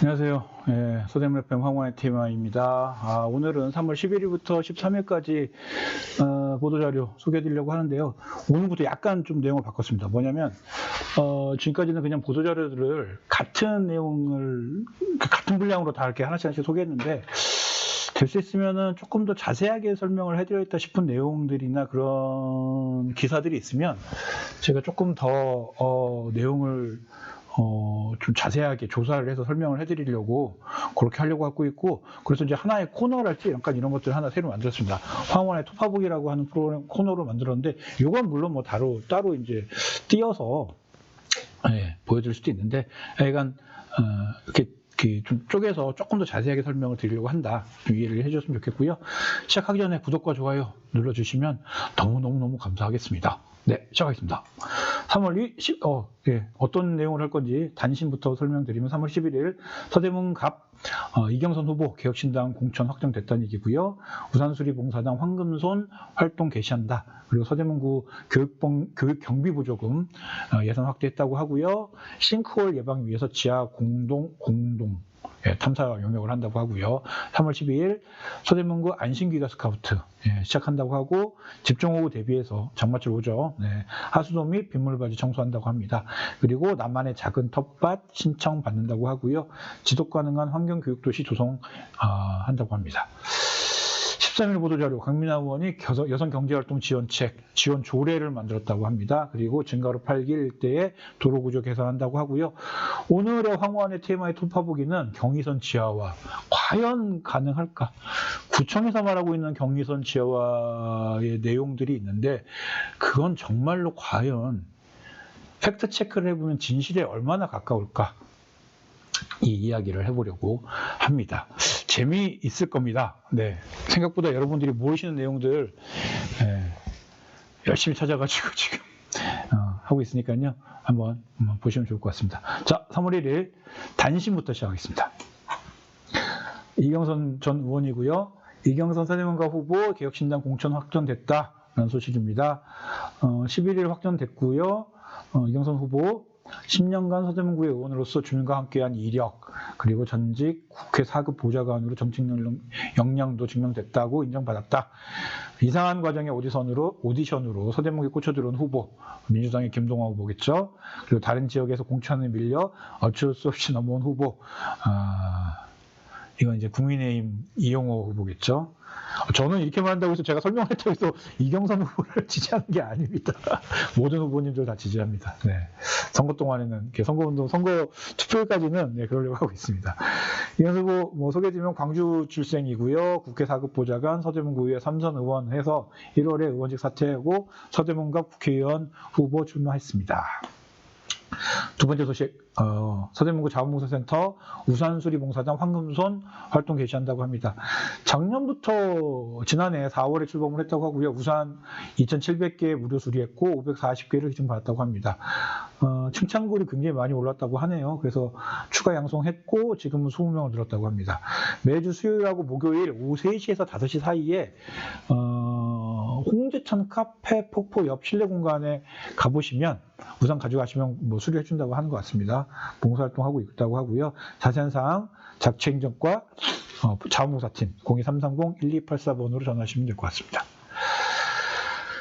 안녕하세요. 서대문 FM 황원의 테마입니다. 오늘은 3월 11일부터 13일까지 보도자료 소개해드리려고 하는데요. 오늘부터 약간 좀 내용을 바꿨습니다. 뭐냐면 지금까지는 그냥 보도자료들을 같은 내용을 같은 분량으로 다 이렇게 하나씩 소개했는데 될 수 있으면은 조금 더 자세하게 설명을 해드려야겠다 싶은 내용들이나 그런 기사들이 있으면 제가 조금 더 내용을 좀 자세하게 조사를 해서 설명을 해드리려고 그렇게 하려고 하고 있고, 그래서 이제 하나의 코너랄지 약간 이런 것들을 하나 새로 만들었습니다. 황원의 톱파북이라고 하는 프로그램 코너로 만들었는데, 이건 물론 뭐 따로 이제 띄어서 보여드릴 수도 있는데, 약간 이렇게 좀 쪼개서 조금 더 자세하게 설명을 드리려고 한다. 좀 이해를 해주셨으면 좋겠고요. 시작하기 전에 구독과 좋아요 눌러주시면 너무너무 감사하겠습니다. 네, 시작하겠습니다. 3월 10, 어떤 내용을 할 건지 단신부터 설명드리면 3월 11일 서대문갑 이경선 후보 개혁신당 공천 확정됐다는 얘기고요. 우산수리봉사당 황금손 활동 개시한다. 그리고 서대문구 교육경비보조금 예산 확대했다고 하고요. 싱크홀 예방 위해서 지하 공동 탐사 용역을 한다고 하고요. 3월 12일 서대문구 안심기가 스카우트 시작한다고 하고, 집중호우 대비해서 장마철 오죠. 하수도 및 빗물바지 청소한다고 합니다. 그리고 나만의 작은 텃밭 신청 받는다고 하고요. 지속 가능한 환경교육도시 조성한다고 합니다. 13일 보도자료, 강민아 의원이 여성경제활동 지원책, 지원 조례를 만들었다고 합니다. 그리고 증가로 8기 일대에 도로구조 개선한다고 하고요. 오늘의 황원의 테마의 톱파보기는 경의선 지하화, 과연 가능할까? 구청에서 말하고 있는 경의선 지하화의 내용들이 있는데, 그건 정말로 과연 팩트체크를 해보면 진실에 얼마나 가까울까? 이 이야기를 해보려고 합니다. 재미있을 겁니다. 네, 생각보다 여러분들이 모르시는 내용들 열심히 찾아가지고 지금 하고 있으니까요. 한번 보시면 좋을 것 같습니다. 자, 3월 1일 단신부터 시작하겠습니다. 이경선 전 의원이고요. 이경선 서대문갑 후보 개혁신당 공천 확정됐다라는 소식입니다. 11일 확정됐고요. 이경선 후보 10년간 서대문구의 의원으로서 주민과 함께한 이력, 그리고 전직 국회 4급 보좌관으로 정책 역량도 증명됐다고 인정받았다. 이상한 과정의 오디션으로 서대문구에 꽂혀들어온 후보, 민주당의 김동완 후보겠죠. 그리고 다른 지역에서 공천에 밀려 어쩔 수 없이 넘어온 후보, 이건 이제 국민의힘 이용호 후보겠죠. 저는 이렇게 말한다고 해서 제가 설명했다고 해서 이경선 후보를 지지하는 게 아닙니다. 모든 후보님들 다 지지합니다. 네. 선거 동안에는, 선거운동, 선거 투표일까지는 그러려고 하고 있습니다. 이경선 후보 소개해드리면 광주 출생이고요. 국회 4급 보좌관, 서대문구의회 3선 의원 해서 1월에 의원직 사퇴하고 서대문갑 국회의원 후보 출마했습니다. 두 번째 소식, 서대문구 자원봉사센터 우산수리봉사당 황금손 활동 개시한다고 합니다. 작년부터 지난해 4월에 출범을 했다고 하고요. 우산 2,700개 무료 수리했고 540개를 기증받았다고 합니다. 칭찬글이 굉장히 많이 올랐다고 하네요. 그래서 추가 양성했고 지금은 20명을 늘었다고 합니다. 매주 수요일하고 목요일 오후 3시에서 5시 사이에 홍제천 카페 폭포 옆 실내 공간에 가보시면 우산 가져가시면 수리해준다고 하는 것 같습니다. 봉사활동하고 있다고 하고요. 자세한 사항 작체행정과 자원봉사팀 02330-1284번으로 전화하시면 될 것 같습니다.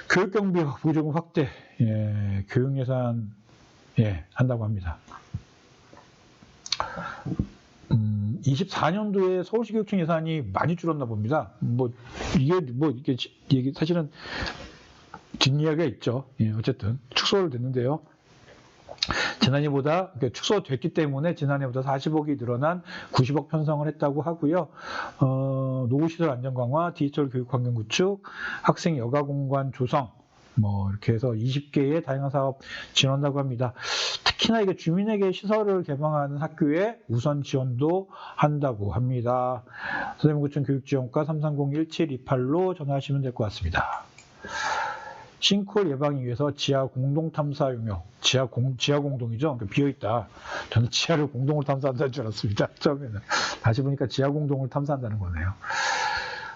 교육경비 보조금 확대, 교육예산 한다고 합니다. 24년도에 서울시 교육청 예산이 많이 줄었나 봅니다. 이게 사실은 뒷이야기가 있죠. 어쨌든 축소를 됐는데요. 지난해보다 축소됐기 때문에 지난해보다 40억이 늘어난 90억 편성을 했다고 하고요. 노후시설 안전 강화, 디지털 교육 환경 구축, 학생 여가 공간 조성, 이렇게 해서 20개의 다양한 사업 지원한다고 합니다. 특히나 이게 주민에게 시설을 개방하는 학교에 우선 지원도 한다고 합니다. 서대문구청 교육지원과 330-1728로 전화하시면 될 것 같습니다. 싱크홀 예방을 위해서 지하 공동 탐사 용역, 지하 공동이죠. 비어있다. 저는 지하를 공동으로 탐사한다는 줄 알았습니다. 처음에는. 다시 보니까 지하 공동을 탐사한다는 거네요.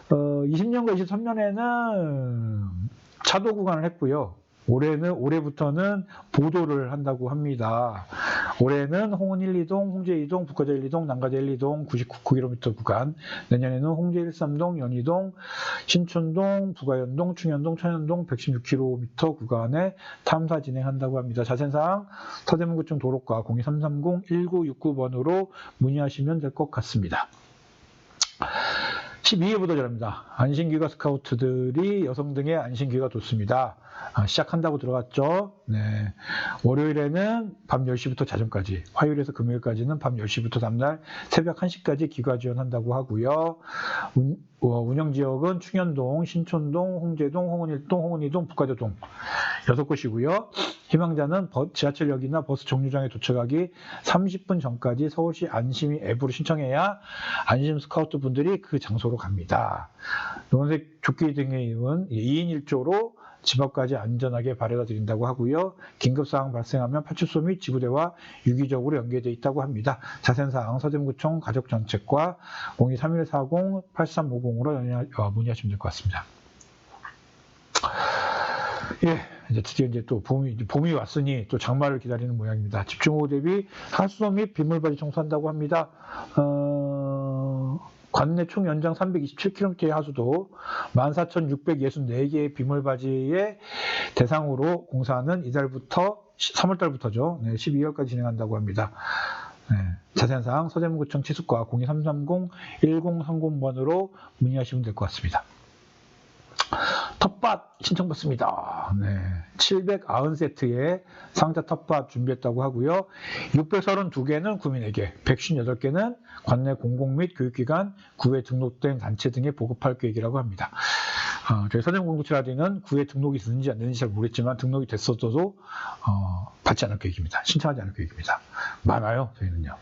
20년과 23년에는 차도 구간을 했고요. 올해부터는 보도를 한다고 합니다. 올해는 홍은 1, 2동, 홍제 2동, 북가제 1, 2동, 남가제 1, 2동 99km 구간, 내년에는 홍제 1, 3동, 연희동, 신촌동, 부가연동, 충현동, 천연동 116km 구간에 탐사 진행한다고 합니다. 자세한 사항 서대문구청 도로과 02330-1969번으로 문의하시면 될 것 같습니다. 12회 보도자료입니다. 안심귀가 스카우트들이 여성 등의 안심귀가 돋습니다. 시작한다고 들어갔죠. 네. 월요일에는 밤 10시부터 자정까지, 화요일에서 금요일까지는 밤 10시부터 다음날 새벽 1시까지 귀가 지원한다고 하고요. 운영지역은 충현동, 신촌동, 홍제동, 홍은 1동, 홍은 2동, 북가제동 6곳이고요. 희망자는 지하철역이나 버스 정류장에 도착하기 30분 전까지 서울시 안심이 앱으로 신청해야 안심 스카우트 분들이 그 장소로 갑니다. 노란색 조끼 등의 이유는 2인 1조로 집 앞까지 안전하게 바래다 드린다고 하고요. 긴급사항 발생하면 파출소 및 지구대와 유기적으로 연계되어 있다고 합니다. 자세한 사항 서대문구청 가족정책과 023140-8350으로 문의하시면 될 것 같습니다. 예, 이제 드디어 또 봄이 왔으니 또 장마를 기다리는 모양입니다. 집중호우 대비 하수도 및 빗물바지 청소한다고 합니다. 관내 총 연장 327km의 하수도 14,664개의 빗물바지의 대상으로 공사는 이달부터 3월달부터죠. 네, 12월까지 진행한다고 합니다. 네, 자세한 사항 서대문구청 치수과 023330-1030번으로 문의하시면 될 것 같습니다. 텃밭 신청받습니다. 네, 790세트의 상자 텃밭 준비했다고 하고요. 632개는 구민에게, 158개는 관내 공공 및 교육기관, 구에 등록된 단체 등에 보급할 계획이라고 합니다. 저희 서대문공구치라디는 구에 등록이 있는지 안 되는지 잘 모르겠지만 등록이 됐었어도 받지 않을 계획입니다. 신청하지 않을 계획입니다. 많아요, 저희는요.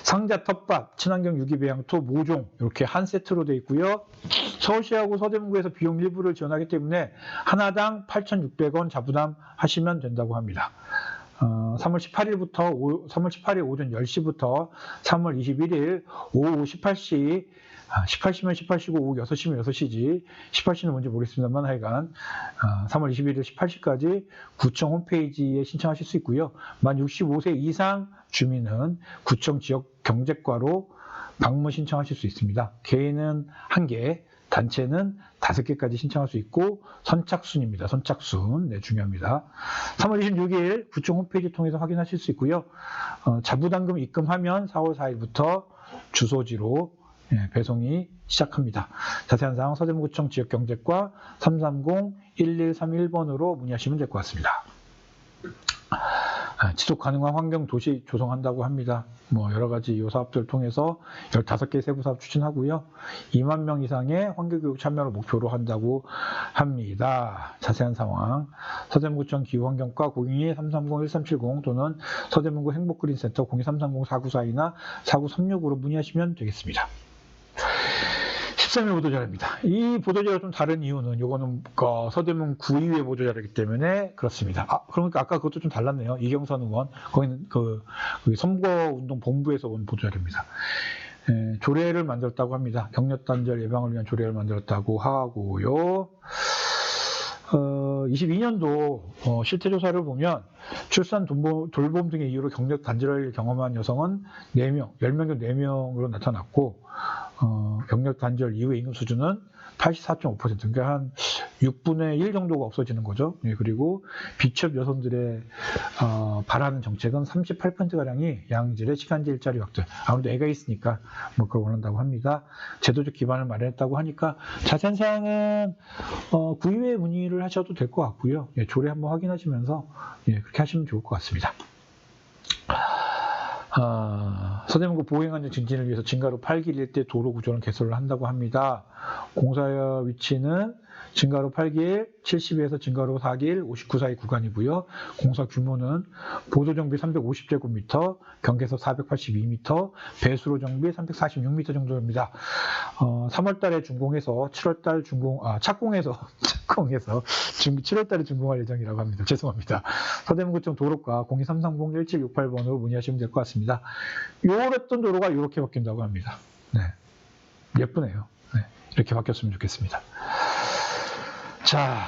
상자 텃밭, 친환경 유기배양토 모종 이렇게 한 세트로 되어 있고요. 서울시하고 서대문구에서 비용 일부를 지원하기 때문에 하나당 8,600원 자부담하시면 된다고 합니다. 3월 18일 오전 10시부터 3월 21일 오후 18시, 18시면 18시고 오후 6시면 6시지, 18시는 뭔지 모르겠습니다만 하여간 3월 21일 18시까지 구청 홈페이지에 신청하실 수 있고요. 만 65세 이상 주민은 구청 지역 경제과로 방문 신청하실 수 있습니다. 개인은 1개, 단체는 5개까지 신청할 수 있고 선착순입니다. 선착순. 네, 중요합니다. 3월 26일 구청 홈페이지 통해서 확인하실 수 있고요. 자부담금 입금하면 4월 4일부터 주소지로 배송이 시작합니다. 자세한 사항 서대문구청 지역경제과 330-1131번으로 문의하시면 될 것 같습니다. 지속 가능한 환경 도시 조성한다고 합니다. 여러 가지 이 사업들을 통해서 15개 세부 사업 추진하고요. 2만 명 이상의 환경교육 참여를 목표로 한다고 합니다. 자세한 상황 서대문구청 기후환경과 022-330-1370 또는 서대문구 행복그린센터 02-330-4942나 4936으로 문의하시면 되겠습니다. 13회 보도자료입니다. 이 보도자료가 좀 다른 이유는 요거는 서대문 구의회 보도자료이기 때문에 그렇습니다. 그러니까 아까 그것도 좀 달랐네요. 이경선 의원, 거기는 선거운동 본부에서 온 보도자료입니다. 조례를 만들었다고 합니다. 격려단절 예방을 위한 조례를 만들었다고 하고요. 22년도 실태조사를 보면 출산, 돌봄 등의 이유로 경력 단절을 경험한 여성은 4명, 10명 중 4명으로 나타났고 경력 단절 이후의 임금 수준은 84.5%, 그러니까 한 6분의 1 정도가 없어지는 거죠. 그리고 비취업 여성들의 바라는 정책은 38%가량이 양질의 시간제 일자리 확대. 아무래도 애가 있으니까 그걸 원한다고 합니다. 제도적 기반을 마련했다고 하니까 자세한 사항은 구의회에 문의를 하셔도 될 것 같고요. 조례 한번 확인하시면서 그렇게 하시면 좋을 것 같습니다. 서대문구 보행안전 증진을 위해서 진가로 8길 일대 도로 구조는 개설을 한다고 합니다. 공사 위치는 진가로 8길, 70에서 진가로 4길, 59 사이 구간이고요. 공사 규모는 보도 정비 350제곱미터, 경계서 482m, 배수로 정비 346m 정도입니다. 3월달에 준공해서 7월달 착공해서 7월달에 준공할 예정이라고 합니다. 죄송합니다. 서대문구청 도로과 02-330-1768번으로 문의하시면 될 것 같습니다. 요랬던 도로가 이렇게 바뀐다고 합니다. 네, 예쁘네요. 네, 이렇게 바뀌었으면 좋겠습니다. 자,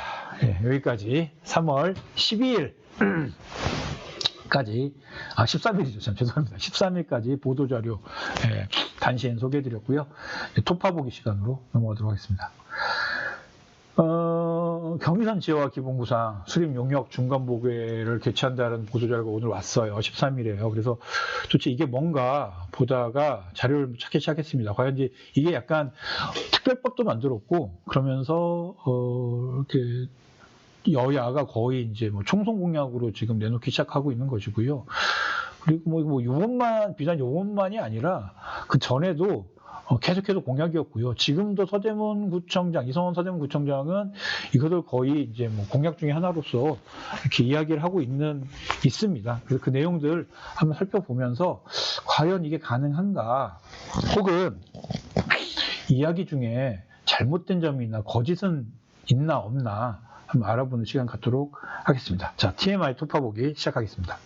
여기까지 3월 12일 13일이죠. 죄송합니다. 13일까지 보도자료 단신 소개해드렸고요. 토파보기 시간으로 넘어가도록 하겠습니다. 경의선 지역화 기본구상 수립 용역 중간보고회를 개최한다는 보도자료가 오늘 왔어요. 13일에요. 그래서 도대체 이게 뭔가 보다가 자료를 찾기 시작했습니다. 과연 이게 약간 특별법도 만들었고 그러면서 이렇게 여야가 거의 이제 뭐 총선 공약으로 지금 내놓기 시작하고 있는 것이고요. 그리고 뭐 요것만 비단 요것만이 아니라 그 전에도 계속해서 공약이었고요. 지금도 이성원 서대문 구청장은 이것을 거의 이제 뭐 공약 중에 하나로서 이렇게 이야기를 하고 있습니다. 그래서 그 내용들 한번 살펴보면서 과연 이게 가능한가, 혹은 이야기 중에 잘못된 점이나 거짓은 있나 없나 한번 알아보는 시간 갖도록 하겠습니다. 자, TMI 토파보기 시작하겠습니다.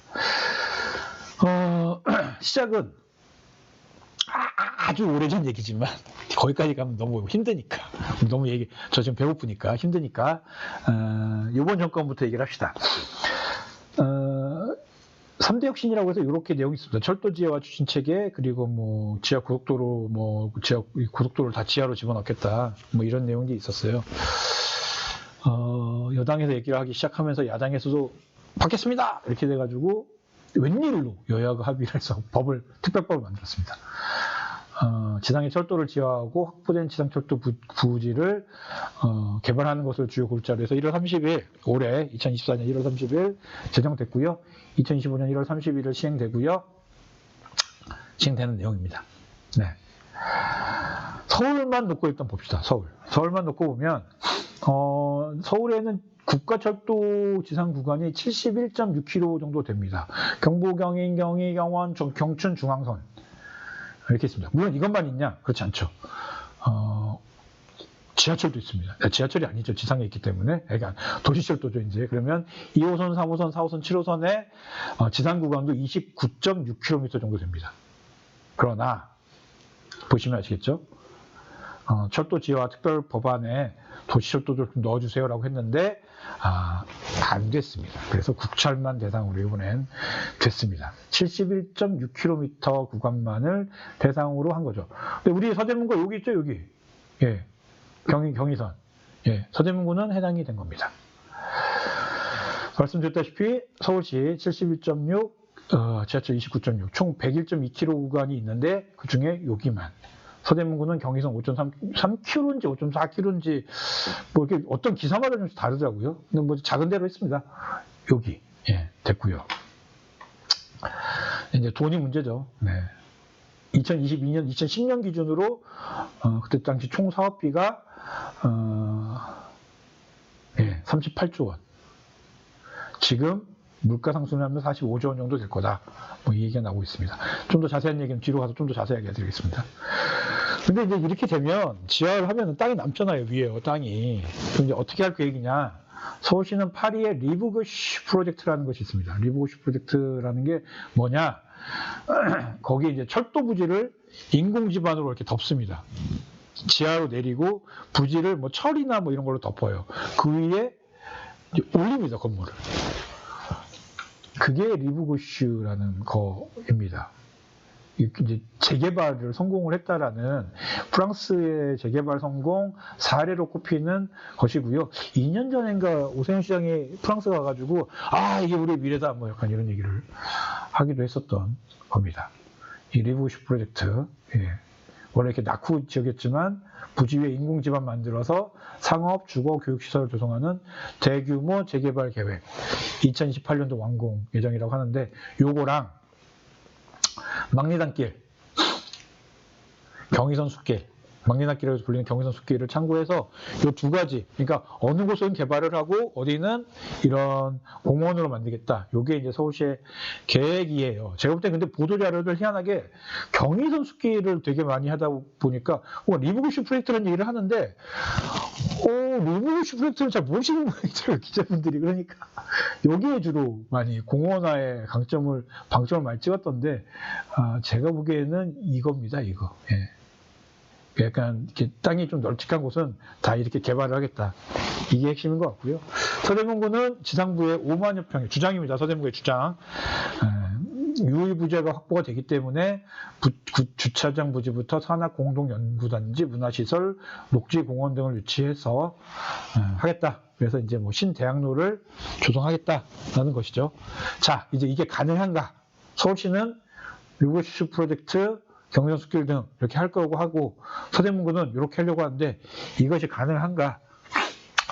시작은 아주 오래전 얘기지만 거기까지 가면 너무 힘드니까, 저 지금 배고프니까 힘드니까 이번 정권부터 얘기를 합시다. 3대 혁신이라고 해서 이렇게 내용이 있습니다. 철도 지하화 추진 체계, 그리고 뭐 지하 고속도로, 고속도로를 다 지하로 집어넣겠다, 뭐 이런 내용이 있었어요. 여당에서 얘기를 하기 시작하면서 야당에서도 받겠습니다 이렇게 돼가지고 웬일로 여야가 합의를 해서 특별법을 만들었습니다. 지상의 철도를 지하하고 확보된 지상철도 부지를 개발하는 것을 주요 골자로 해서 1월 30일, 올해 2024년 1월 30일 제정됐고요. 2025년 1월 31일 시행되는 내용입니다. 네. 서울만 놓고 일단 봅시다. 서울만 놓고 보면 서울에는 국가철도 지상 구간이 71.6km 정도 됩니다. 경부, 경인, 경의, 경원, 경춘, 중앙선 이렇게 있습니다. 물론 이것만 있냐? 그렇지 않죠. 지하철도 있습니다. 지하철이 아니죠. 지상에 있기 때문에. 그러니까 도시철도죠, 이제. 그러면 2호선, 3호선, 4호선, 7호선의 지상 구간도 29.6km 정도 됩니다. 그러나 보시면 아시겠죠? 철도 지하화 특별 법안에 도시철도를 좀 넣어주세요라고 했는데 안 됐습니다. 그래서 국철만 대상으로 이번엔 됐습니다. 71.6km 구간만을 대상으로 한 거죠. 근데 우리 서대문구 여기 있죠, 여기. 예, 경의선. 예, 서대문구는 해당이 된 겁니다. 말씀드렸다시피 서울시 71.6, 지하철 29.6, 총 101.2km 구간이 있는데 그 중에 여기만. 서대문구는 경의선 5.3km인지 5.4km인지 뭐 이렇게 어떤 기사마다 좀 다르더라고요. 근데 뭐 작은 데로 했습니다. 여기 됐고요. 이제 돈이 문제죠. 네. 2022년, 2010년 기준으로 그때 당시 총 사업비가 38조 원. 지금 물가 상승하면 45조 원 정도 될 거다. 뭐 이 얘기가 나오고 있습니다. 좀 더 자세한 얘기는 뒤로 가서 좀 더 자세하게 해드리겠습니다. 근데 이제 이렇게 되면 지하를 하면 땅이 남잖아요, 위에 땅이. 그럼 이제 어떻게 할 계획이냐? 서울시는 파리에 리브구시 프로젝트라는 것이 있습니다. 리브구시 프로젝트라는 게 뭐냐? 거기 이제 철도 부지를 인공 지반으로 이렇게 덮습니다. 지하로 내리고 부지를 뭐 철이나 뭐 이런 걸로 덮어요. 그 위에 이제 올립니다, 건물을. 그게 리브구슈라는 거입니다. 이제 재개발을 성공을 했다라는 프랑스의 재개발 성공 사례로 꼽히는 것이고요. 2년 전인가 오세훈 시장이 프랑스 가가지고 이게 우리의 미래다 뭐 약간 이런 얘기를 하기도 했었던 겁니다. 이 리브구슈 프로젝트, 원래 이렇게 낙후 지역이었지만 부지 위에 인공지반 만들어서 상업, 주거, 교육시설을 조성하는 대규모 재개발 계획 2028년도 완공 예정이라고 하는데, 요거랑 막리단길, 경의선 숲길, 막리단길이라고 불리는 경의선 숲길을 참고해서 이 두 가지, 그러니까 어느 곳은 개발을 하고 어디는 이런 공원으로 만들겠다. 이게 이제 서울시의 계획이에요. 제가 볼 때 근데 보도자료를 희한하게 경의선 숲길을 되게 많이 하다 보니까 리브구슈 프로젝트라는 얘기를 하는데 리브구슈 프로젝트를 잘 모르시는 모양이더라고요, 기자분들이. 그러니까 여기에 주로 많이 공원화에 방점을 많이 찍었던데 제가 보기에는 이겁니다, 이거. 약간 이렇게 땅이 좀 널찍한 곳은 다 이렇게 개발을 하겠다. 이게 핵심인 것 같고요. 서대문구는 지상부에 5만여 평의 주장입니다. 서대문구의 주장. 유의부재가 확보가 되기 때문에 주차장 부지부터 산학공동연구단지, 문화시설, 녹지공원 등을 유치해서 하겠다. 그래서 이제 뭐 신대학로를 조성하겠다라는 것이죠. 자, 이제 이게 가능한가? 서울시는 리버시스 프로젝트, 경전숲길 등 이렇게 할 거고 하고, 서대문구는 이렇게 하려고 하는데 이것이 가능한가?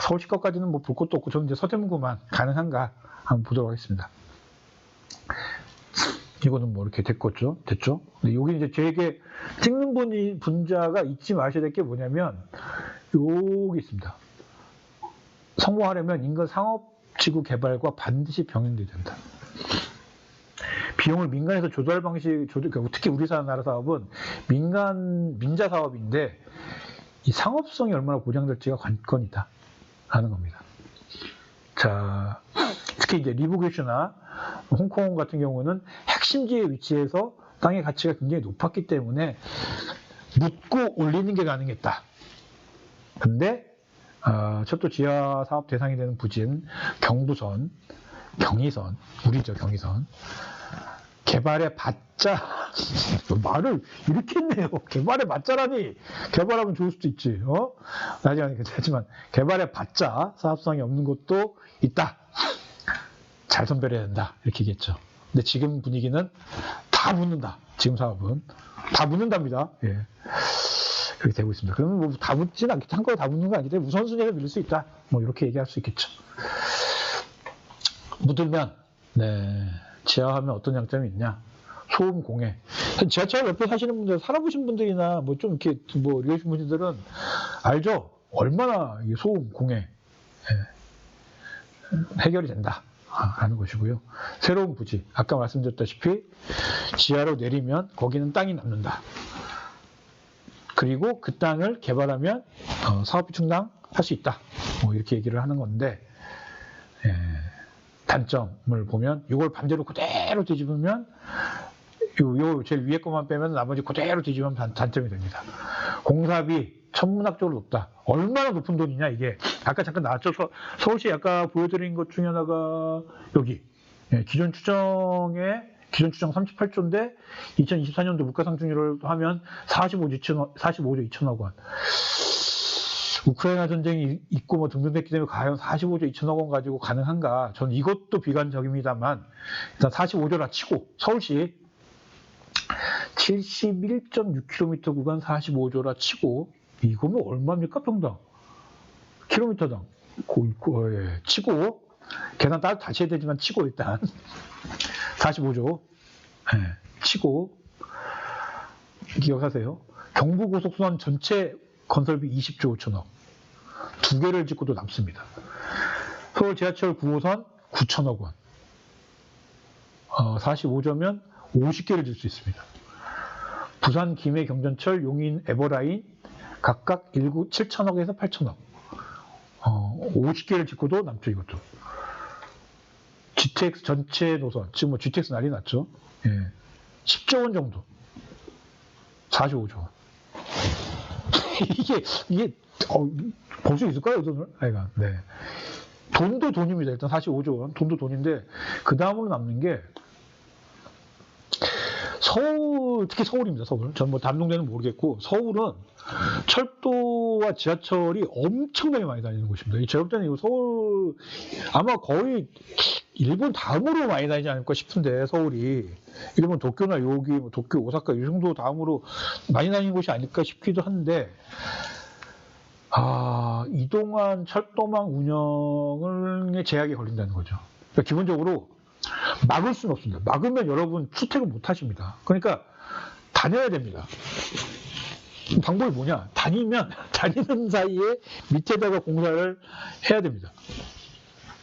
서울시 것까지는 뭐 볼 것도 없고 저는 이제 서대문구만 가능한가 한번 보도록 하겠습니다. 이거는 뭐 이렇게 됐죠? 근데 여기 이제 저에게 찍는 분자가 잊지 마셔야 될 게 뭐냐면 여기 있습니다. 성공하려면 인근 상업지구 개발과 반드시 병행돼야 된다. 비용을 민간에서 조달 방식, 특히 우리나라 사업은 민자 사업인데 이 상업성이 얼마나 보장될지가 관건이다 하는 겁니다. 자, 특히 이제 리버교슈나 홍콩 같은 경우는 핵심지에 위치해서 땅의 가치가 굉장히 높았기 때문에 묻고 올리는 게 가능했다. 근데 철도 지하 사업 대상이 되는 부지인 경부선, 경의선, 우리죠 경의선. 개발에 받자 말을 이렇게 했네요. 개발에 받자라니 개발하면 좋을 수도 있지. 나중에 괜찮지만 개발에 받자 사업성이 없는 것도 있다. 잘 선별해야 된다. 이렇게 얘기했죠. 근데 지금 분위기는 다 묻는다. 지금 사업은 다 묻는답니다. 예. 그렇게 되고 있습니다. 그러면 뭐 다 묻지는 않겠죠. 한꺼번에 다 묻는 거 아니기 때문에 우선순위를 밀릴 수 있다. 뭐 이렇게 얘기할 수 있겠죠. 묻으면 지하하면 어떤 장점이 있냐? 소음 공해. 지하철 옆에 사시는 분들, 살아보신 분들이나 뭐 좀 이렇게 뭐 이러신 분들은 알죠? 얼마나 이 소음 공해 해결이 된다 하는 것이고요. 새로운 부지, 아까 말씀드렸다시피 지하로 내리면 거기는 땅이 남는다. 그리고 그 땅을 개발하면 사업비 충당할 수 있다. 뭐 이렇게 얘기를 하는 건데 단점을 보면 이걸 반대로 그대로 뒤집으면 요 제일 위에 것만 빼면 나머지 그대로 뒤집으면 단점이 됩니다. 공사비 천문학적으로 높다. 얼마나 높은 돈이냐 이게. 아까 잠깐 나왔죠. 서울시 아까 보여드린 것 중에 하나가 여기 기존 추정 38조인데 2024년도 물가상승률을 하면 45조 2천억 원. 우크라이나 전쟁이 있고 뭐 등등됐기 때문에 과연 45조 2천억 원 가지고 가능한가? 전 이것도 비관적입니다만 일단 45조라 치고 서울시 71.6km 구간 45조라 치고 이거면 얼마입니까 평당? 킬로미터당 치고 계산 따로 다시 해야 되지만 치고 일단 45조 치고 기억하세요. 경부고속순환 전체 건설비 20조 5천억. 두 개를 짓고도 남습니다. 서울 지하철 9호선 9천억 원. 45조면 50개를 질 수 있습니다. 부산 김해 경전철 용인 에버라인 각각 7천억에서 8천억. 50개를 짓고도 남죠 이것도. GTX 전체 노선, 지금 뭐 GTX 난리 났죠. 10조 원 정도. 45조 원. 이게 볼 수 있을까요, 돈을? 네. 돈도 돈입니다. 일단 45조 원. 돈도 돈인데, 그 다음으로 남는 게, 서울, 특히 서울입니다, 서울. 전 뭐 다른 동네는 모르겠고, 서울은 철도와 지하철이 엄청나게 많이 다니는 곳입니다. 제가 볼 때는 서울, 아마 거의 일본 다음으로 많이 다니지 않을까 싶은데, 서울이. 일본 도쿄나 여기, 뭐 도쿄, 오사카 이 정도 다음으로 많이 다니는 곳이 아닐까 싶기도 한데, 이동한 철도망 운영에 제약이 걸린다는 거죠. 그러니까 기본적으로 막을 수는 없습니다. 막으면 여러분 출퇴근 못 하십니다. 그러니까 다녀야 됩니다. 방법이 뭐냐? 다니는 사이에 밑에다가 공사를 해야 됩니다.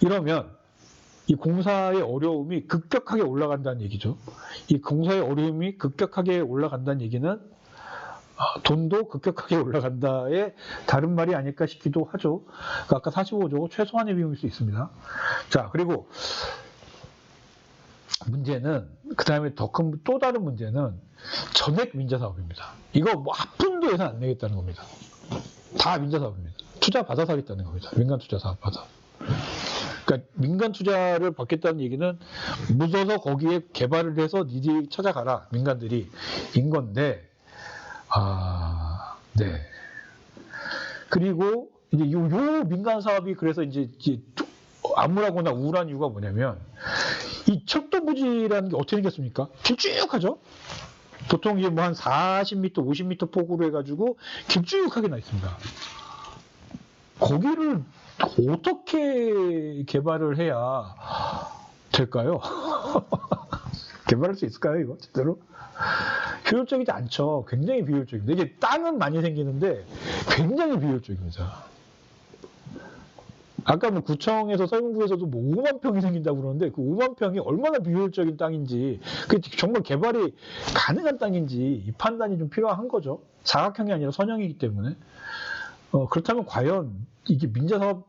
이러면 이 공사의 어려움이 급격하게 올라간다는 얘기죠. 이 공사의 어려움이 급격하게 올라간다는 얘기는 돈도 급격하게 올라간다의 다른 말이 아닐까 싶기도 하죠. 아까 45조 최소한의 비용일 수 있습니다. 자, 그리고 문제는 그 다음에 더 큰 또 다른 문제는 전액 민자 사업입니다. 이거 뭐 한 푼도 예산 안 내겠다는 겁니다. 다 민자 사업입니다. 투자 받아서 하겠다는 겁니다. 민간 투자 사업 받아. 그러니까 민간 투자를 받겠다는 얘기는 묻어서 거기에 개발을 해서 니들이 찾아가라 민간들이 인 건데 네. 그리고 이제 요 민간 사업이 그래서 이제 암울하거나 우울한 이유가 뭐냐면 이 철도 부지라는 게 어떻게 생겼습니까? 길쭉하죠? 보통 이게 뭐 한 40m, 50m 폭으로 해가지고 길쭉하게 나 있습니다. 거기를 어떻게 개발을 해야 될까요? 개발할 수 있을까요, 이거? 제대로? 효율적이지 않죠. 굉장히 비효율적입니다. 이게 땅은 많이 생기는데 굉장히 비효율적입니다. 아까 뭐 구청에서 서울구에서도 뭐 5만 평이 생긴다고 그러는데 그 5만 평이 얼마나 비효율적인 땅인지 그 정말 개발이 가능한 땅인지 이 판단이 좀 필요한 거죠. 사각형이 아니라 선형이기 때문에. 그렇다면 과연 이게 민자사업을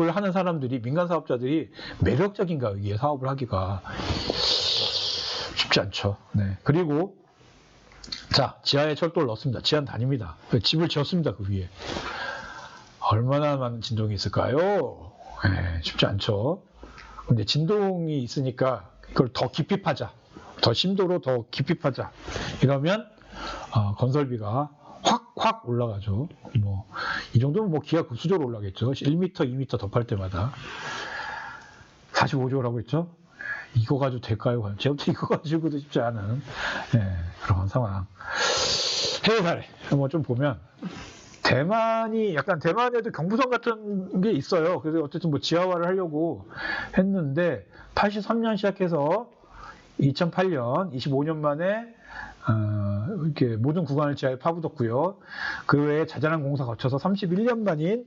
하는 사람들이 민간 사업자들이 매력적인가 여기에 사업을 하기가 쉽지 않죠. 네. 그리고 자 지하에 철도를 넣습니다. 지하는 다닙니다. 집을 지었습니다. 그 위에. 얼마나 많은 진동이 있을까요? 네, 쉽지 않죠. 근데 진동이 있으니까 그걸 더 깊이 파자. 더 심도로 더 깊이 파자. 이러면 건설비가 확 올라가죠. 뭐 이 정도면 뭐 기하급수적으로 올라가겠죠. 1m, 2m 더 팔 때마다 45조라고 했죠. 이거 가지고 될까요? 제부터 이거 가지고도 쉽지 않은 그런 상황. 해외 사례 뭐 좀 보면 대만에도 경부선 같은 게 있어요. 그래서 어쨌든 뭐 지하화를 하려고 했는데 83년 시작해서 2008년 25년 만에 이렇게 모든 구간을 지하에 파묻었고요. 그 외에 자잘한 공사 거쳐서 31년 만인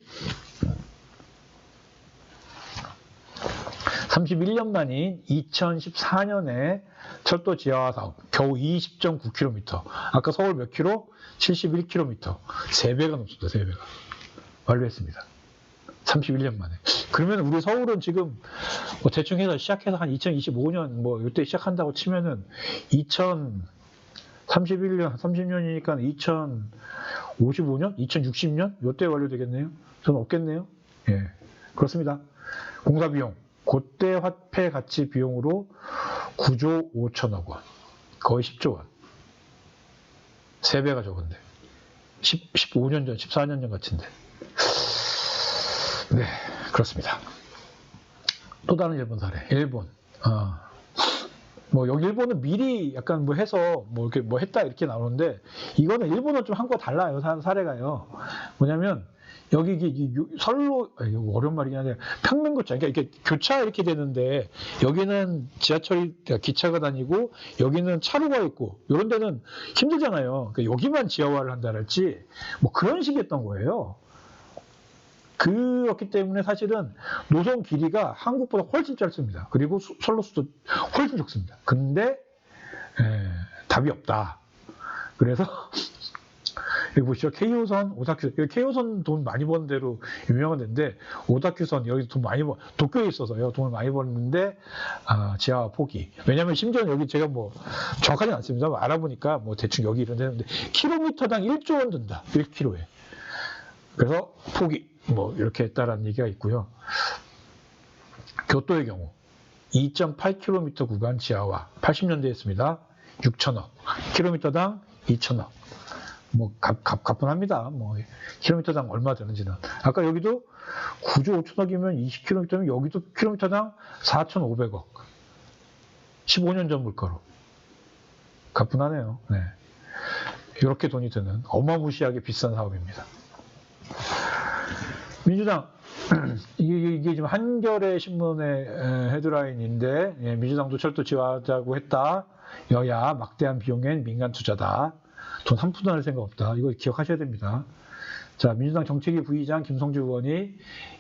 2014년에 철도 지하화 사업 겨우 20.9km. 아까 서울 몇 킬로? 71km. 3배가 넘습니다. 3배가. 완료했습니다. 31년 만에. 그러면 우리 서울은 지금 뭐 대충 해서 시작해서 한 2025년 뭐 이때 시작한다고 치면은 2031년, 30년이니까 2055년? 2060년? 이때 완료되겠네요? 저는 없겠네요? 예. 그렇습니다. 공사 비용. 그때 화폐 가치 비용으로 9조 5천억 원. 거의 10조 원. 3배가 적은데. 15년 전, 14년 전 같은데. 네, 그렇습니다. 또 다른 일본 사례. 일본. 뭐 여기 일본은 미리 약간 뭐 해서 뭐 이렇게 뭐 했다 이렇게 나오는데 이거는 일본은 좀 한국과 달라요. 사례가요. 뭐냐면 여기 선로 어려운 말이긴 한데 평면교차 그러니까 이렇게 교차 이렇게 되는데 여기는 기차가 다니고 여기는 차로가 있고 이런 데는 힘들잖아요. 그러니까 여기만 지하화를 한다랄지 뭐 그런 식이었던 거예요. 그렇기 때문에 사실은 노선 길이가 한국보다 훨씬 짧습니다. 그리고 선로수도 훨씬 적습니다. 근데 답이 없다. 그래서 여기 보시죠. K호선, 오사큐. 여기 K호선 돈 많이 버는 데로 유명한 데인데 오사큐선 여기 돈 많이 도쿄에 있어서요. 돈을 많이 버는데 지하 포기. 왜냐하면 심지어 여기 제가 뭐 정확하진 않습니다. 뭐 알아보니까 뭐 대충 여기 이런 데는데 킬로미터당 1조 원 든다. 1km에. 그래서 포기. 뭐 이렇게 했다라는 얘기가 있고요. 교토의 경우 2.8km 구간 지하화 80년대에 했습니다. 6천억. 킬로미터당 2천억. 뭐 가뿐합니다. 뭐 킬로미터당 얼마 되는지는. 아까 여기도 9조 5천억이면 20km면 여기도 킬로미터당 4,500억. 15년 전 물가로. 가뿐하네요. 네. 이렇게 돈이 드는 어마무시하게 비싼 사업입니다. 민주당 이게 지금 한겨레 신문의 헤드라인인데 민주당도 철도 지하하자고 했다. 여야 막대한 비용엔 민간 투자다. 돈 한 푼도 낼 생각 없다. 이거 기억하셔야 됩니다. 자, 민주당 정책위 부의장 김성주 의원이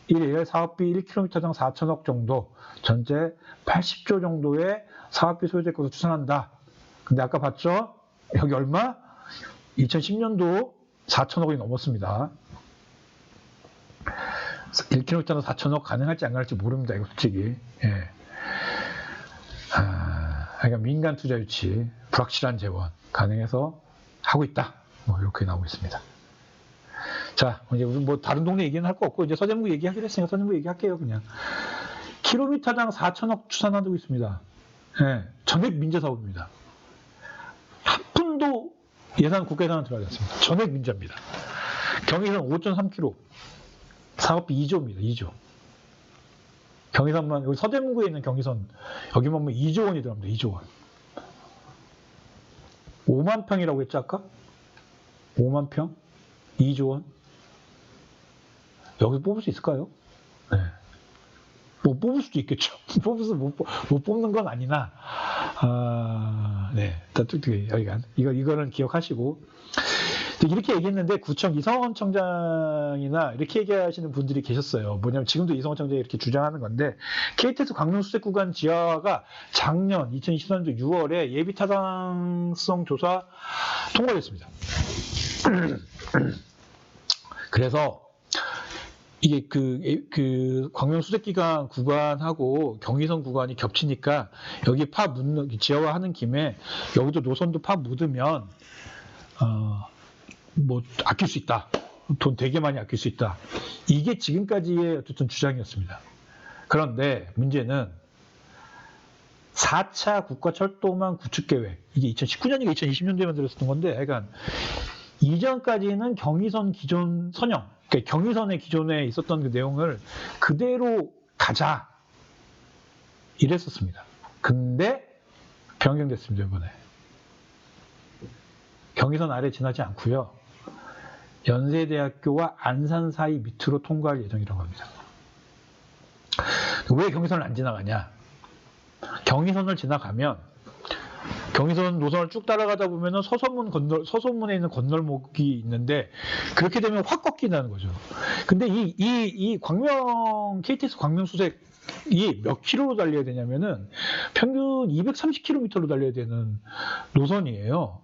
1일 사업비 1km당 4천억 정도, 전체 80조 정도의 사업비 소요될 것으로 추산한다. 근데 아까 봤죠? 여기 얼마? 2010년도 4천억이 넘었습니다. 1km당 4천억 가능할지 안 가능할지 모릅니다. 이거 솔직히. 예. 그러니까 민간 투자 유치, 불확실한 재원 가능해서 하고 있다. 뭐 이렇게 나오고 있습니다. 자, 이제 우리 뭐 다른 동네 얘기는 할 거 없고 이제 서대문구 얘기하기로 했으니까 서대문구 얘기할게요, 그냥. 킬로미터당 4천억 추산하고 있습니다. 네, 전액 민자 사업입니다. 한 푼도 예산 국가 예산은 들어가지 않습니다. 전액 민자입니다. 경의선 5.3km 사업비 2조입니다. 2조. 경의선만 여기 서대문구에 있는 경의선 여기만 보면 2조 원이 들어갑니다. 2조 원. 5만 평이라고 했지 아까? 5만 평? 2조 원? 여기서 뽑을 수 있을까요? 네. 뭐 뽑을 수도 있겠죠. 뽑아서 못 뽑는 건 아니나, 네, 여기간 이거는 기억하시고 이렇게 얘기했는데 구청 이성원 청장이나 이렇게 얘기하시는 분들이 계셨어요. 뭐냐면 지금도 이성원 청장이 이렇게 주장하는 건데 KTX 광명 수색 구간 지하화가 작년 2023년도 6월에 예비 타당성 조사 통과됐습니다. 그래서 이게 그 광명 수색기간 구간하고 경의선 구간이 겹치니까 여기 지하화 하는 김에 여기도 노선도 묻으면 뭐 아낄 수 있다. 돈 되게 많이 아낄 수 있다. 이게 지금까지의 어쨌든 주장이었습니다. 그런데 문제는 4차 국가철도망 구축계획, 이게 2019년인가 2020년도에 만들었던 건데, 약간 이전까지는 경의선 기존 선형, 그러니까 경의선의 기존에 있었던 그 내용을 그대로 가자 이랬었습니다. 근데 변경됐습니다. 이번에 경의선 아래 지나지 않고요. 연세대학교와 안산 사이 밑으로 통과할 예정이라고 합니다. 왜 경의선을 안 지나가냐? 경의선을 지나가면 경의선 노선을 쭉 따라가다 보면은 서소문에 있는 건널목이 있는데 그렇게 되면 확 꺾인다는 거죠. 근데 이 KTX 광명 수색이 몇 킬로로 달려야 되냐면은 평균 230km로 달려야 되는 노선이에요.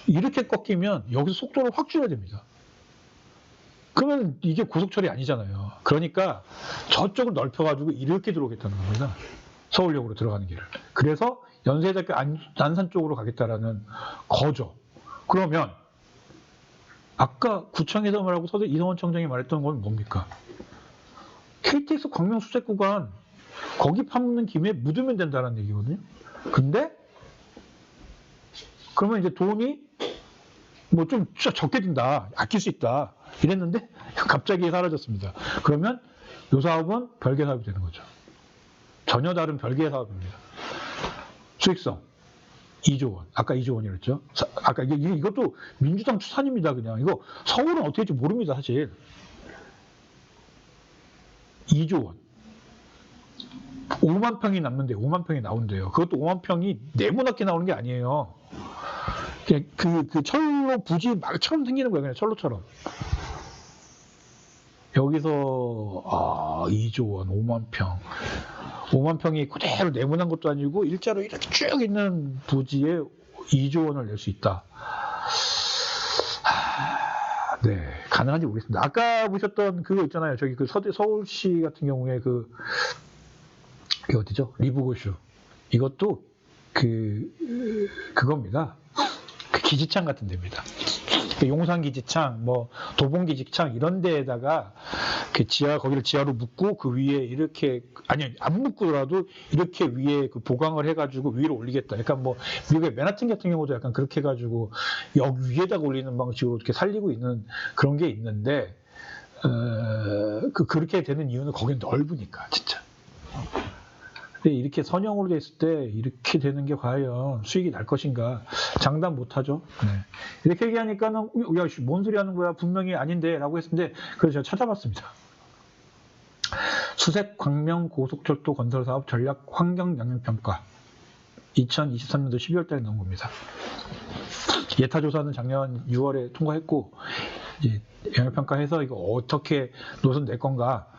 이렇게 꺾이면 여기서 속도를 확 줄여야 됩니다. 그러면 이게 고속철이 아니잖아요. 그러니까 저쪽을 넓혀가지고 이렇게 들어오겠다는 겁니다. 서울역으로 들어가는 길을. 그래서 연세대학교 안산 쪽으로 가겠다라는 거죠. 그러면 아까 구청에서 말하고 이성원 청장이 말했던 건 뭡니까? KTX 광명 수색 구간 거기 파묻는 김에 묻으면 된다는 얘기거든요. 근데 그러면 이제 돈이 뭐 좀 적게 든다, 아낄 수 있다 이랬는데 갑자기 사라졌습니다. 그러면 이 사업은 별개 사업이 되는 거죠. 전혀 다른 별개의 사업입니다. 수익성 2조 원. 아까 2조 원이랬죠. 아까 이것도 민주당 추산입니다. 그냥 이거 서울은 어떻게 될지 모릅니다. 사실 2조 원. 5만 평이 남는데 5만 평이 나온대요. 그것도 5만 평이 네모나게 나오는 게 아니에요. 그냥 그 철로 부지 막처럼 생기는 거예요. 그냥 철로처럼. 여기서 2조 원, 5만 평. 5만 평이 그대로 네모난 것도 아니고 일자로 이렇게 쭉 있는 부지에 2조 원을 낼 수 있다. 네, 가능한지 모르겠습니다. 아까 보셨던 그거 있잖아요. 저기 그 서울시 같은 경우에 이게 어디죠? 리브고슈. 이것도 그겁니다. 그 기지창 같은 데입니다. 용산 기지창, 뭐 도봉 기지창 이런 데에다가 거기를 지하로 묶고 그 위에 이렇게 안 묶고라도 이렇게 위에 보강을 해가지고 위로 올리겠다. 약간 뭐 미국의 맨하튼 같은 경우도 약간 그렇게 해가지고 여기 위에다가 올리는 방식으로 이렇게 살리고 있는 그런 게 있는데 그렇게 되는 이유는 거긴 넓으니까 진짜. 근데 이렇게 선형으로 됐을 때 이렇게 되는 게 과연 수익이 날 것인가 장담 못하죠. 네. 이렇게 얘기하니까는 야, 뭔 소리 하는 거야? 분명히 아닌데 라고 했는데 그래서 제가 찾아봤습니다. 수색 광명 고속철도 건설 사업 전략 환경 영향평가 2023년도 12월 달에 나온 겁니다. 예타 조사는 작년 6월에 통과했고 이제 영향평가해서 이거 어떻게 노선 낼 건가.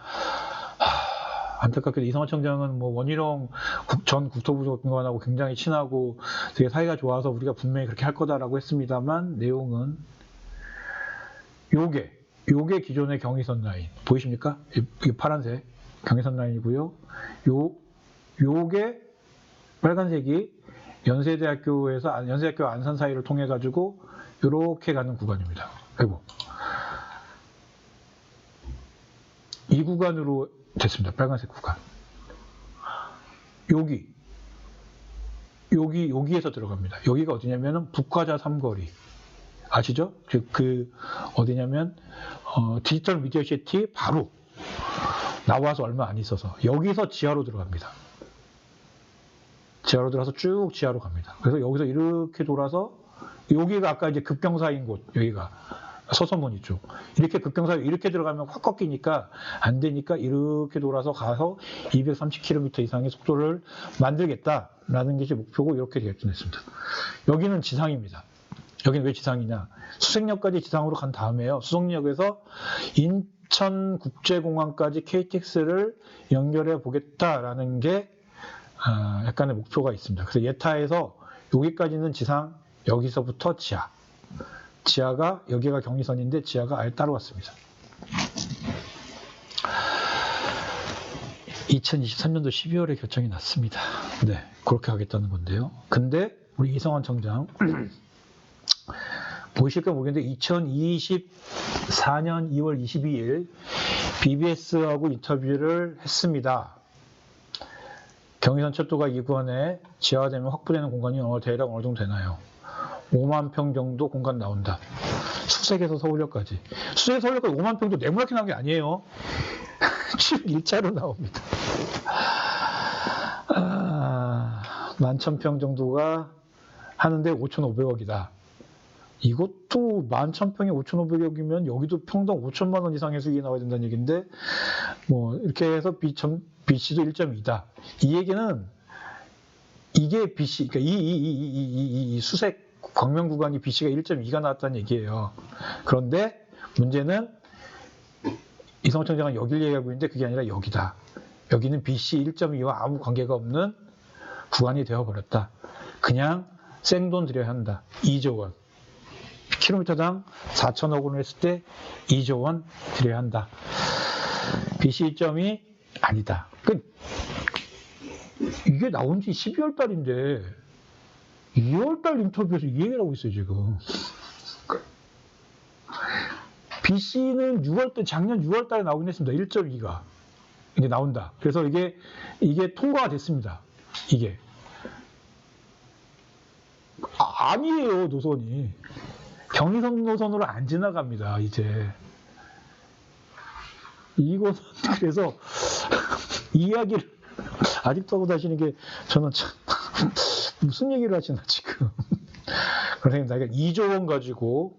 안타깝게도 이성원 청장은 뭐 원희룡 전 국토부 장관하고 굉장히 친하고 되게 사이가 좋아서 우리가 분명히 그렇게 할 거다라고 했습니다만 내용은 요게 기존의 경의선 라인 보이십니까? 이게 파란색 경의선 라인이고요. 요게 빨간색이 연세대학교 안산 사이를 통해 가지고 이렇게 가는 구간입니다. 그리고 이 구간으로 됐습니다. 빨간색 구간. 여기에서 들어갑니다. 여기가 어디냐면은 북과자 삼거리. 아시죠? 어디냐면, 디지털 미디어 시티 바로 나와서 얼마 안 있어서 여기서 지하로 들어갑니다. 지하로 들어가서 쭉 지하로 갑니다. 그래서 여기서 이렇게 돌아서 여기가 아까 이제 급경사인 곳, 여기가 서서문이 쪽. 이렇게 급경사 이렇게 들어가면 확 꺾이니까 안 되니까 이렇게 돌아서 가서 230km 이상의 속도를 만들겠다라는 것이 목표고 이렇게 결정했습니다. 여기는 지상입니다. 여기는 왜 지상이냐? 수색역까지 지상으로 간 다음에요. 수색역에서 인천국제공항까지 KTX를 연결해 보겠다라는 게 약간의 목표가 있습니다. 그래서 예타에서 여기까지는 지상, 여기서부터 지하. 지하가 여기가 경의선인데 지하가 아예 따라왔습니다. 2023년도 12월에 결정이 났습니다. 네, 그렇게 하겠다는 건데요. 근데 우리 이성환 청장 보실까 모르겠는데 2024년 2월 22일 BBS하고 인터뷰를 했습니다. 경의선 철도가 2구간에 지하화되면 확보되는 공간이 대략 어느 정도 되나요? 5만 평 정도 공간 나온다. 수색에서 서울역까지. 수색에서 서울역까지 5만 평도 네모나게 나온 게 아니에요. 쭉 일자로 나옵니다. 11,000평 정도가 하는데 5,500억이다. 이것도 11,000평에 5,500억이면 여기도 평당 5천만 원 이상의 수익이 나와야 된다는 얘기인데 뭐 이렇게 해서 BC도 1.2다. 이 얘기는 이게 BC, 그러니까 이 수색 광명 구간이 BC가 1.2가 나왔다는 얘기예요. 그런데 문제는 이성환 청장은 여기를 얘기하고 있는데 그게 아니라 여기다. 여기는 BC 1.2와 아무 관계가 없는 구간이 되어버렸다. 그냥 생돈 들여야 한다. 2조 원. 킬로미터당 4천억 원을 했을 때 2조 원 들여야 한다. BC 1.2 아니다. 이게 나온 지 12월 달인데 2월 달 인터뷰에서 이 얘기를 하고 있어요, 지금. BC는 작년 6월 달에 나오긴 했습니다. 1.2가. 이게 나온다. 그래서 이게 통과가 됐습니다. 이게. 아니에요, 노선이. 경의선 노선으로 안 지나갑니다, 이제. 이거는, 그래서, 이야기를 아직도 하고 다시는 게, 저는 참, 무슨 얘기를 하시나, 지금. 그래서 내가 2조 원 가지고,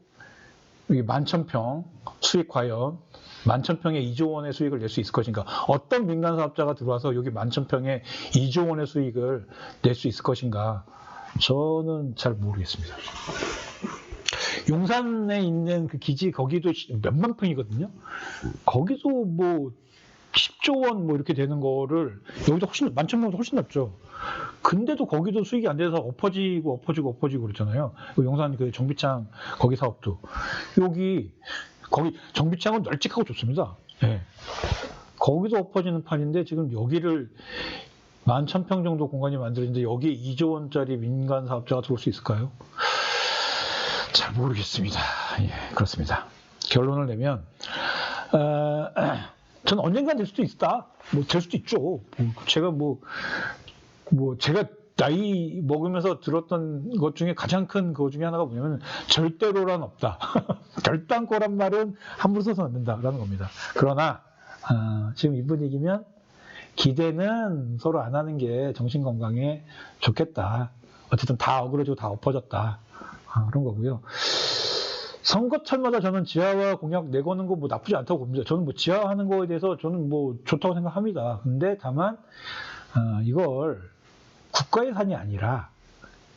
11,000평 수익 과연 11,000평에 2조 원의 수익을 낼 수 있을 것인가? 어떤 민간 사업자가 들어와서 여기 11,000평에 2조 원의 수익을 낼 수 있을 것인가? 저는 잘 모르겠습니다. 용산에 있는 그 기지 거기도 몇만 평이거든요. 거기서 뭐 10조 원 뭐 이렇게 되는 거를 여기도 훨씬 11,000평보다 훨씬 낮죠. 근데도 거기도 수익이 안 돼서 엎어지고 그랬잖아요. 용산 그 정비창 거기 사업도 거기 정비창은 널찍하고 좋습니다. 네. 거기서 엎어지는 판인데 지금 여기를 11,000평 정도 공간이 만들어진데 여기에 2조 원짜리 민간 사업자가 들어올 수 있을까요? 잘 모르겠습니다. 예, 그렇습니다. 결론을 내면 저는 언젠간 될 수도 있다. 될 수도 있죠. 제가 제가 나이 먹으면서 들었던 것 중에 가장 큰 그것 중에 하나가 뭐냐면 절대로란 없다. 결단코란 말은 함부로 써서 안 된다라는 겁니다. 그러나 지금 이 분위기면 기대는 서로 안 하는 게 정신 건강에 좋겠다. 어쨌든 다 어그러지고 다 엎어졌다. 그런 거고요. 선거철마다 저는 지하화 공약 내거는 거 나쁘지 않다고 봅니다. 저는 지하화하는 거에 대해서 저는 좋다고 생각합니다. 근데 다만 이걸 국가 예산이 아니라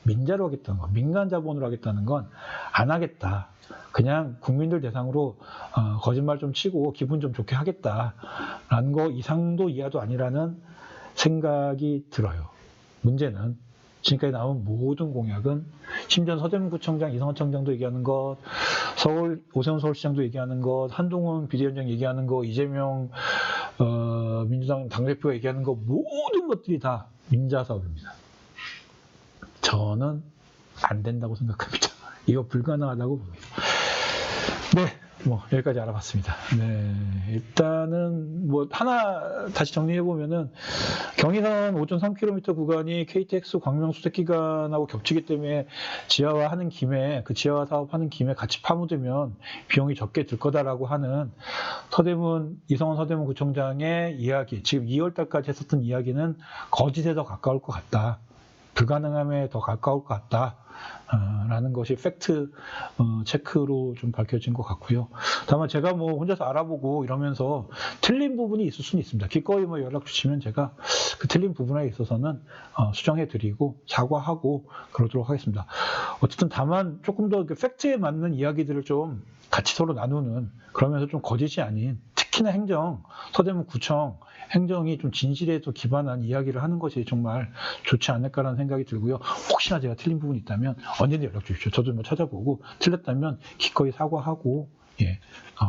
민자로 하겠다는 거, 민간 자본으로 하겠다는 건 안 하겠다. 그냥 국민들 대상으로 거짓말 좀 치고 기분 좀 좋게 하겠다라는 거 이상도 이하도 아니라는 생각이 들어요. 문제는 지금까지 나온 모든 공약은 심지어 서대문구청장 이성환 청장도 얘기하는 것, 오세훈 서울시장도 얘기하는 것, 한동훈 비대위원장 얘기하는 것, 이재명 민주당 당대표가 얘기하는 것 모든 것들이 다 민자 사업입니다. 저는 안 된다고 생각합니다. 이거 불가능하다고 봅니다. 네, 뭐 여기까지 알아봤습니다. 네, 일단은 뭐 하나 다시 정리해 보면은 경의선 5.3km 구간이 KTX 광명수색 기간하고 겹치기 때문에 지하화 하는 김에 그 지하화 사업하는 김에 같이 파무되면 비용이 적게 들 거다라고 하는 이성원 서대문 구청장의 이야기, 지금 2월 달까지 했었던 이야기는 거짓에 더 가까울 것 같다. 불가능함에 더 가까울 것 같다. 라는 것이 팩트 체크로 좀 밝혀진 것 같고요. 다만 제가 뭐 혼자서 알아보고 이러면서 틀린 부분이 있을 수는 있습니다. 기꺼이 뭐 연락 주시면 제가 그 틀린 부분에 있어서는 수정해 드리고 사과하고 그러도록 하겠습니다. 어쨌든 다만 조금 더 팩트에 맞는 이야기들을 좀 같이 서로 나누는, 그러면서 좀 거짓이 아닌, 특히나 서대문 구청 행정이 좀 진실에 또 기반한 이야기를 하는 것이 정말 좋지 않을까라는 생각이 들고요. 혹시나 제가 틀린 부분이 있다면 언제든 연락 주십시오. 저도 뭐 찾아보고 틀렸다면 기꺼이 사과하고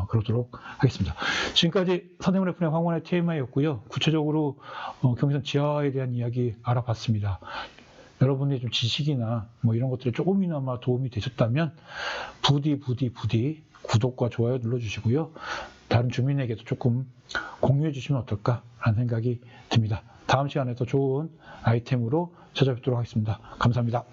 그러도록 하겠습니다. 지금까지 서대문 FM 황원의 TMI였고요. 구체적으로 경의선 지하화에 대한 이야기 알아봤습니다. 여러분의 좀 지식이나 뭐 이런 것들이 조금이나마 도움이 되셨다면 부디 구독과 좋아요 눌러주시고요. 다른 주민에게도 조금 공유해 주시면 어떨까라는 생각이 듭니다. 다음 시간에 더 좋은 아이템으로 찾아뵙도록 하겠습니다. 감사합니다.